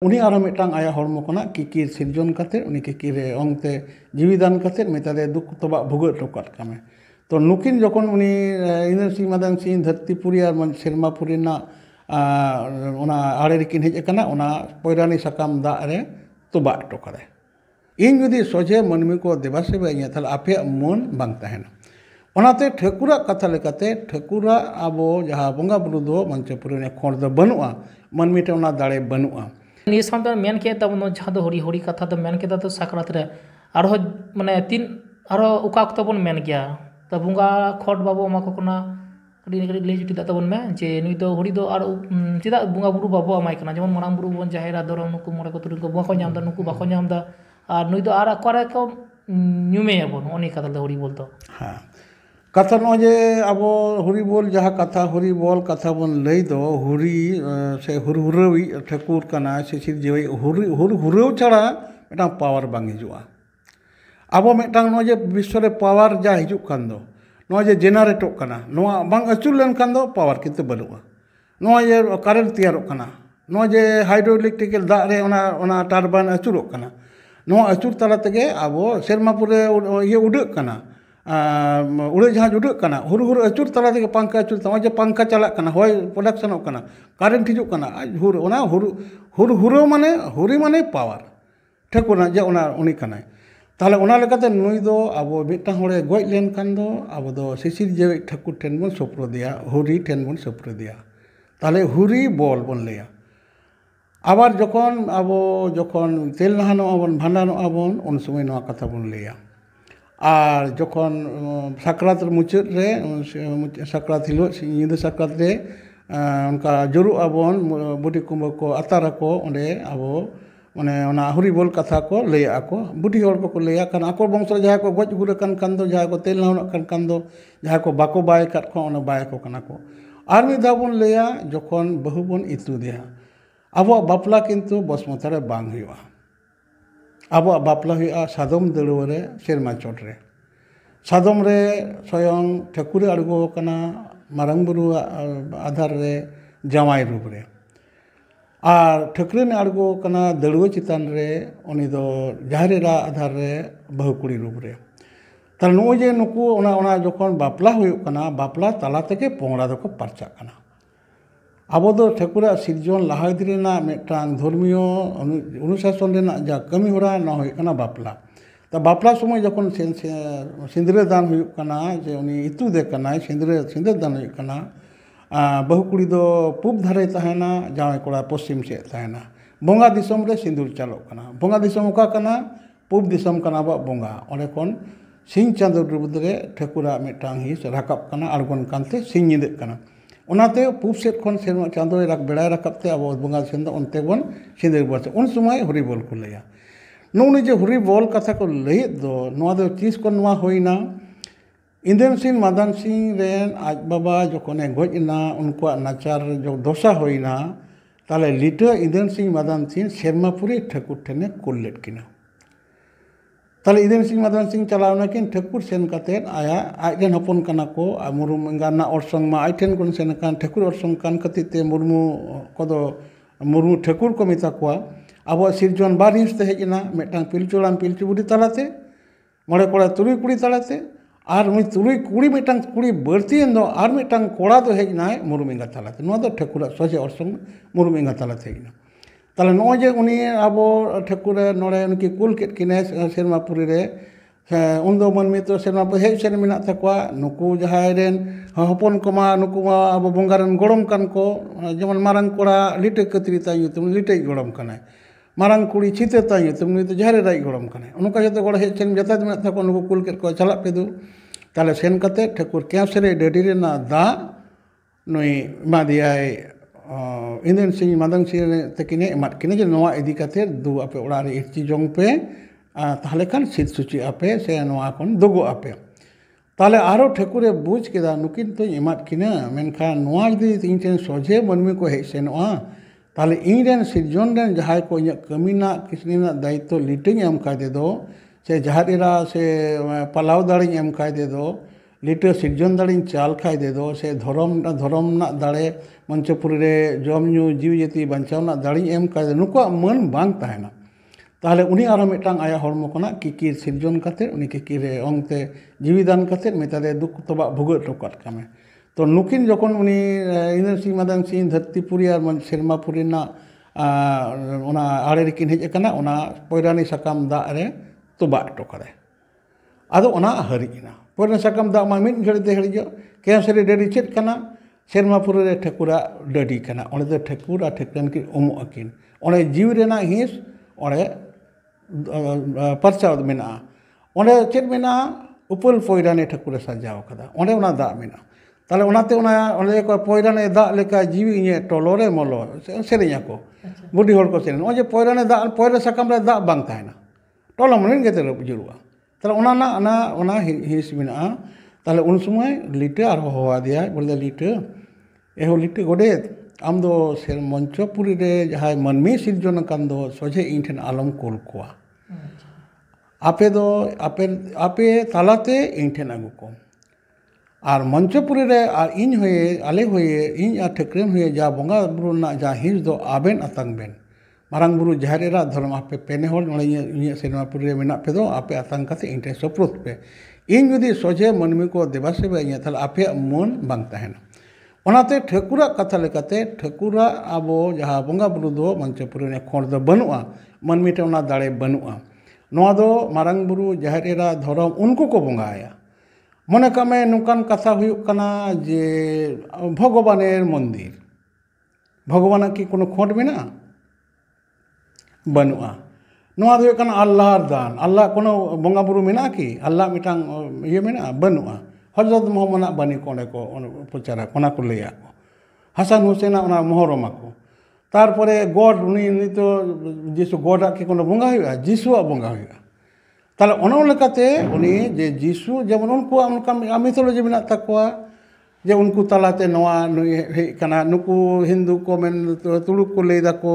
उनी आरो मिटांग आया हरमो कोना किकिर सिरजन काते उनी किकिरे ओंगते जीविदान काते मेतादे दुख तोबा भुगत टोकात कामे तो नुकिन जखन उनी इंद्र सिंह मदन सिंह धरतीपुरी और शेरमापुरी ना ओना आड़े रेकिन हेज अकाना ओना पयरानी सकाम दाग रे तोबा टोकादे इन जुदी सोजे मनमी को देवा सेवा इया ताहले आपे मन बांग ताहेना ओनाते ठाकुरा कथा लेकाते ठाकुरा आबो जहां बंगा बुरु दो मंचपुरी ने खोर दो बनुआ मनमी टे ओना दाड़े बनुआ निये सामने मेन के तब जहाँ दो हरी हरी कथा तो मेन के तो साकरात रे आरो माने तीन आरो उका तो बन मेन गया तो बुंगा खोट बाबू अमा को कोना कड़ी कड़ी ले जुटी तबन में जे नुई दो हरी दो आरो चिदा बुंगा बुरु बाबू अमाय कना जेमन मारांग बुरु बन जाहेरा दरो नुकु मोरे को तुरु को बुंगा को नाम दा नुकु बाको नाम दा और नुई दो आरा करे को न्यूमे अबन ओनी कथा दो हरी बोल तो हां कथा नो जे अबो हुरी बोल जहाँ कथा हुरी बोल कथा बन लई दो हुरी से हुरहुरवी ठाकुर कना से सिर जेवई हुरहुरव छाड़ा मिटांग पावर बांग हिजुआ अब मिटांग नो जे विश्व रे पावर जा हिजुक कान दो नो जे जेनारेटो कना नो बांग अचुर लेन कान दो पावर किंतु बनुआ नो जे कारेंट तैयारो कना नो जे हाइड्रोइलेक्ट्रिकल दा रे ओना टारबाइन अचुरो कना नो अचुर तला तेगे अब सेरमापुरे ये उडक कना उड़े जहाज उड़क कना हुर अचुर तला तेगे पंखा अचुर तमा जे पंखा चलाक कना होय प्रोडक्शन कना कारेंट हिजुक कना हुर ओना हुर हुरी माने पावर ठाकुर जे ओना उनी कनाय ताहले ओना लेकाते नुई दो आबो मिटटा होड़े गoj लेन कान दो आबो दो सिसिर जेवे ठाकुर ठेन बन सोप्रो दिया हुरी ठेन बन सोप्रो दिया ताहले हुरी बोल बन लेया आबार जखन आबो जखन तेल नहानो आबन भांडानो आबन उन समय नोआ कथा बन लेया और जखन साकरात मुचाद रे साकरात हिलो निदा साकरात रे उनका जुरु आबन बुढ़ी कुंभ को अतारा को ओंडे आबो माने ओना हुरी बोल कथा को लैया को बुढ़ी हर को लैया कान आको वंश जहाँ को गज गुर कान दो जहाँ को तेल नहानो कान दो जहाँ को बाको बाय काट को ओना बाय को कना को आर मिद धाव बन लैया जखन बहु बन इतु दिया आबो बापला किंतु बसमता रे बांग हुआ अब बापला हुआ सादम दड़ुआ रे सेरमा चोट रे सादम रे स्वयं ठाकुर अड़गो कना मारंग बुरु आधार रे जामाई रूप रे और ठाकुर ने अड़गो कना दड़ुआ चितान रे उनी दो जहारेरा आधार रे बहुकुड़ी रूप रे तार नो जे नुकु ओना जखन बापला हुयुक कना बापला ताला तेगे पोंगड़ा दको परचा कना अब दो ठाकुरा सिरजन लहा इदी रेना मिटांग धर्मीय अनुशासन रेना जा कमी होरा ना हुयुक कना बापला तो बापला समय जखन सिंदूर दान हुयुक कना जे उनी इतु दे कना सिंदूर दान हुयुक कना बहुकुड़ी दो पूब धारे तहना जावाई कोड़ा पश्चिम से तहना बोंगा दिसम रे सिंदूर चालोक कना बोंगा दिसम ओका कना पूब दिसम कना बा बोंगा ओंडे खन सिंह चांदो रुबद रे ठाकुरा मिटांग हिस राकाब कना आड़गोन कानते सिंह निदक कना ओनाते पूब सेट खन सेरमा चांदो राक बेड़ाय राकाबते अब बोंगा सेन दो ओनते बन सिंदूर बस उन समय हुरी बोल को लैया नोनी जे हुरी बोल कथा को लैद दो नोआ दो तीस को नोआ होइना इंद्र सिंह मदन सिंह रेन आज बाबा जखने गजना उनको नाचार जो दशा होइना ताले लिटा इंद्र सिंह मदन सिंह सेरमापुरी ठाकुर ठेने कुल लेट किना ताले इंद्र सिंह मदन सिंह चलावना किन ठाकुर सेन काते आया आजन हपन कना को मुरुम गाना ओरसंग मा आइठेन कोन सेन कान ठाकुर ओरसंग कान कतिते मुर्मू कोदो मुर्मू ठाकुर को मेता कोआ अब सिरजन बार हिंस ते हेजना मिटांग पिलचुड़ान पिलचु बुढ़ी तालाते मोड़े कोड़ा तुरुई कुड़ी तालाते और उनी तुरुई कुड़ी मिटांग कुड़ी बढ़ती दो और मिटांग कोड़ा दो हेजना मुरुम तालाते नो दो ठाकुर सोजे ओरसंग मुरुम तालाते हेजना ताले नो जे उनी अब ठाकुर नोड़े उनकी कुल केट किने सेरमापुरी रे उन दो मनमी तो सेरमापुरी हेज सेन मेना तकवा नुकु जहाय रेन हपन कोमा नुकु मा अब बोंगारन गोड़म कान को जेमन मारंग कोड़ा लिटे कतरी ताई तुम लिटे गोड़म कनाय मारंग कुड़ी छिते ताई तुम तो जहारे राई गोड़म कनाय उनका जतो गोड़ हेज सेन जता मेना तको नुकु कुल केट को चला पेदु ताले सेन कते ठाकुर केसरे डेडी रेना दा नुई मादियाय इंद्र सिंह मदन सिंह तकिने एमात किने जे नोआ इदी काते दु आपे ओड़ा रे इर्ची जोंग पे ताहले खान सिद सुची आपे से नोआ कोन दुगो आपे ताहले आरो ठाकुरे बुझ केदा नुकिन तो एमात किना मेनखा नोआ जदी इन ठेन सोझे मनमी को हेज सेनोआ ताहले इन रेन सिरजन रेन जहाय को इया कमीना किसनिना दायित्व लिटिंग एम कादे दो से जहारेरा से पलाव दाड़ी एम कादे दो लिटर सिरजन दाड़ी चाल खाई दे दो से धरम ना दाड़े मंचपुरी रे जम ᱧᱩ जीव जति बांचावना दाड़ी एम कादे नुकुआ मन बांग ताहेना ताहले उनी आरो मिटांग आया हरमो कना किकिर सिरजन काते उनी किकिर रे ओंगते जीविदान काते मेतादे दुख तबा भुगत टोकात कामे तो नुकिन जखन उनी इनरसी मदन सिंह धरतीपुरी और सेरमापुरी ना ओना आड़े रेकिन हेज कना ओना पोयरानी सकाम दा रे तबा टोकारे आदो ओना हरिना पोयरानी सकाम दा मा मिद घड़ी ते हरिजो केसरी डेडी चेत कना सेरमापुरी रे ठकुरा डडी कना ओने दो ठकुरा ठेकन की उमो अकिन ओने जीव रेना हिस ओने परचा मेना ओने चेत मेना उपल पोयरानी ठकुरा सजाव कदा ओने ओना दा मेना ताले ओनाते ओना ओने को पोयरानी दा लेका जीवी इने टोलोरे मलो सेरेña को बुढ़ी हर को सेरेñ ओजे पोयरानी दा पोयरा सकाम रे दा बांग ताहेना टोलो मनेन गेते जुरुआ ताले ओना ना ओना हिस मेना ताले उन समय लिटे आर होवा दिया बोले लिटे एहो लिटे गोडे आम दो सेर मंचपुरी रे जहाय मनमी सिरजन कान दो सोझे इन ठेन आलम कोल कोआ आपे दो आपे तालाते इन ठेन आगु को और मंचपुरी रे और इन हुए आले हुए इन आ ठेकरेन हुए जा बोंगा बुरु ना जा हिज दो आबेन अतंग बेन मारांग बुरु जहारेरा धर्म आपे पेने होल नोले इन सेरमापुरी रे मेना पे दो आपे अतंग काते इन ठे सप्रुत पे इन जुदी सोझे मनमी को देवा सेवा इन थाल आपे मन बांग ताहेना ओनाते ठकुरा कथा लेकाते ठकुरा आबो जहां बोंगा बुरु दो मंचपुरी ने खोर दो बनुआ मनमी टे ओना दाड़े बनुआ नोआ दो मारांग बुरु जहारेरा धर्म उनको को बोंगाया मने कामे नुकान कथा हुयुक कना जे भगवानेर मंदिर भगवान की कोनो खोट मेना बनुआ नोआ दो कना अल्लाह दान अल्लाह कोनो बोंगा बुरु मेना की अल्लाह मिटांग ये मेना बनुआ हजरत मोहम्मद बनी कोने को प्रचार कोना को लैया को हसन हुसैन ओना मोहरमा को तारपरे गॉड उनी तो जिसु गॉड के कोनो बोंगा हुआ जिसु बोंगा हुआ ताले ओना लेकाते उनी जे जिसु जेमन उनको उनका मिथोलॉजी मेना तकवा जे उनको तालाते नोआ हे कना नुकु हिंदू को मेन तुलुक को लेदा को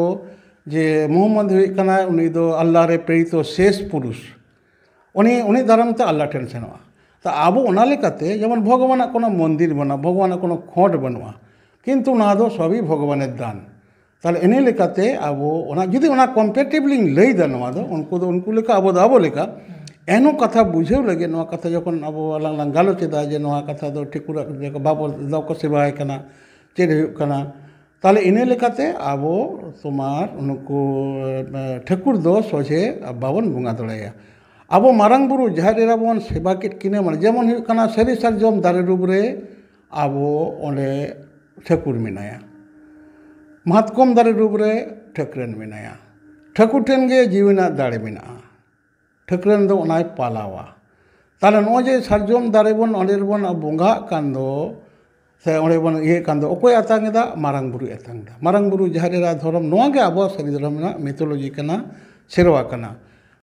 जे मोहम्मद हुई कना उनी दो अल्लाह रे प्रेरित शेष पुरुष उनी धर्म ते अल्लाह ठेन सेनवा ता आबो ओना लेकाते जेमन भगवान कोनो मंदिर बना भगवान कोनो खोट बनवा किंतु ना दो सभी भगवान दान ताले एने लेकाते आबो ओना जुदी ओना कम्पेटिबली लई दा नवा दो उनको लेका आबो लेका एनो कथा बुझेव लगे नवा कथा जखन आबो अलांग लांग गालोचेदा जे नवा कथा दो ठिकुरा बाबो दाव को सेवाय कना चेद हुयुक कना ताले इने लेकाते आबो तुमार उनको ठकुर दो सोझे बाबन बुंगा दड़ाया आबो मारांग बुरु जहारेरा बन सेवा केट किने माने जेमन हुयुक कना सरी सारजम दारे रुबरे आबो ओंडे ठकुर मेनाया महातकम दारे रुबरे ठकरेन मेनाया ठकुर ठेन गे जीवना दाड़े मेना ठकरेन दो ओनाय पालावा ताले नोजे सारजम दारे बन ओंडे बन बोंगा कान दो से ओंडे बन ये कान दो ओकोय आतांगदा मारांग बुरु एतांगदा मारांग बुरु जहारेरा धर्म नोआ गे आबो सरी धर्म ना मिथोलॉजी कना सेरवा कना